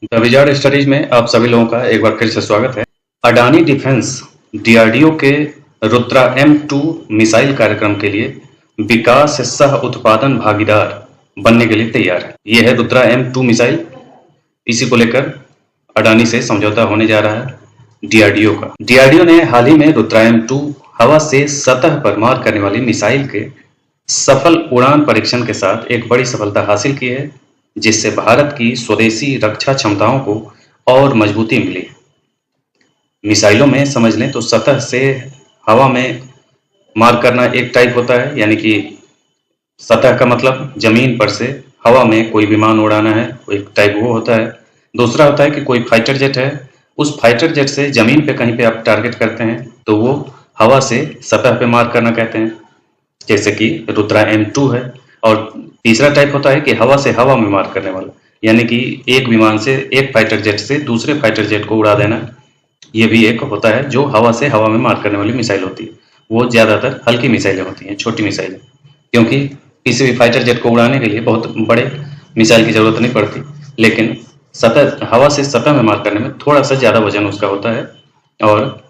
The wizard studies में आप सभी लोगों का एक बार फिर से स्वागत है। अडानी डिफेंस डीआरडीओ के रुद्रा M2 मिसाइल कार्यक्रम के लिए विकास सह उत्पादन भागीदार बनने के लिए तैयार है। यह है रुद्रा M2 मिसाइल। इसी को लेकर अडानी से समझौता होने जा रहा है डीआरडीओ का। डीआरडीओ ने हाल ही में रुद्रा M2 हवा से सतह पर मार करने वाली मिसाइल के सफल उड़ान परीक्षण के साथ एक बड़ी सफलता हासिल की है, जिससे भारत की स्वदेशी रक्षा क्षमताओं को और मजबूती मिली। मिसाइलों में समझ लें तो सतह से हवा में मार करना एक टाइप होता है, यानी कि सतह का मतलब जमीन पर से हवा में कोई विमान उड़ाना है, एक टाइप वो होता है। दूसरा होता है कि कोई फाइटर जेट है, उस फाइटर जेट से जमीन पे कहीं पे आप टारगेट करते हैं तो वो हवा से सतह पे मार करना कहते हैं, जैसे कि रुद्रा M2 है। और तीसरा टाइप होता है कि हवा से हवा में मार करने वाला, यानी कि एक विमान से, एक फाइटर जेट से दूसरे फाइटर जेट को उड़ा देना। ये भी एक होता है जो हवा से हवा में मार करने वाली मिसाइल होती है। वो ज़्यादातर हल्की मिसाइलें होती हैं, छोटी मिसाइलें, क्योंकि किसी भी फाइटर जेट को उड़ाने के लिए बहुत बड़े मिसाइल की ज़रूरत नहीं पड़ती। लेकिन सतह, हवा से सतह में मार करने में थोड़ा सा ज़्यादा वजन उसका होता है। और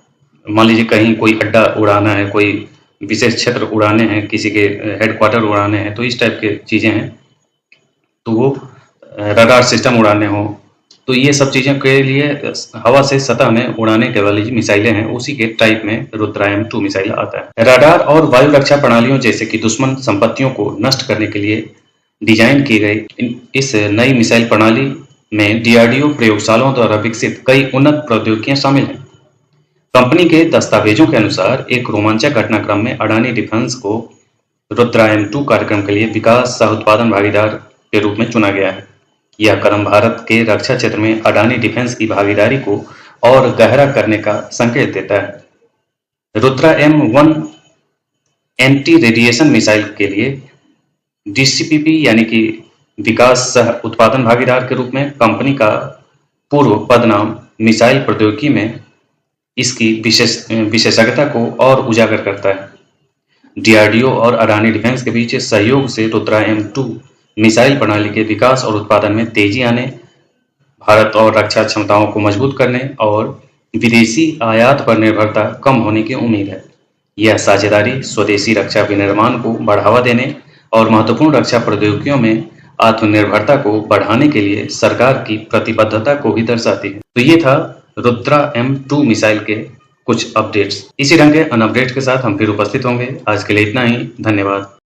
मान लीजिए कहीं कोई अड्डा उड़ाना है, कोई विशेष क्षेत्र उड़ाने हैं, किसी के हेडक्वार्टर उड़ाने हैं, तो इस टाइप के चीज़ें हैं। तो वो रडार सिस्टम उड़ाने हो, तो ये सब चीज़ों के लिए हवा से सतह में उड़ाने के वाली मिसाइलें हैं, उसी के टाइप में रुद्रा M2 मिसाइल आता है। रडार और वायु रक्षा प्रणालियों जैसे कि दुश्मन संपत्तियों को नष्ट करने के लिए डिजाइन की गई इस नई मिसाइल प्रणाली में डीआरडीओ प्रयोगशालाओं द्वारा विकसित कई उन्नत प्रौद्योगिकियां शामिल हैं। कंपनी के दस्तावेजों के अनुसार एक रोमांचक घटनाक्रम में अडानी डिफेंस को रुद्रा M2 कार्यक्रम के लिए विकास सह उत्पादन भागीदार के रूप में चुना गया है। यह कदम भारत के रक्षा क्षेत्र में अडानी डिफेंस की भागीदारी को और गहरा करने का संकेत देता है। Rudra M1 anti radiation missile के लिए DCPP यानी कि विकास सह उत्पादन भागीदार के रूप में कंपनी का पूर्व पदनाम मिसाइल प्रौद्योगिकी में इसकी विशेषज्ञता को और उजागर करता है। डीआरडीओ और अडानी डिफेंस के बीच सहयोग से रुद्रा M2 मिसाइल प्रणाली के विकास और उत्पादन में तेजी आने, भारत और रक्षा क्षमताओं को मजबूत करने और विदेशी आयात पर निर्भरता कम होने की उम्मीद है। यह साझेदारी स्वदेशी रक्षा विनिर्माण को बढ़ावा देने और महत्वपूर्ण रक्षा प्रौद्योगिकियों में आत्मनिर्भरता को बढ़ाने के लिए सरकार की प्रतिबद्धता को भी दर्शाती है। तो ये था रुद्रा M2 मिसाइल के कुछ अपडेट्स। इसी ढंग के अन अपडेट के साथ हम फिर उपस्थित होंगे। आज के लिए इतना ही, धन्यवाद।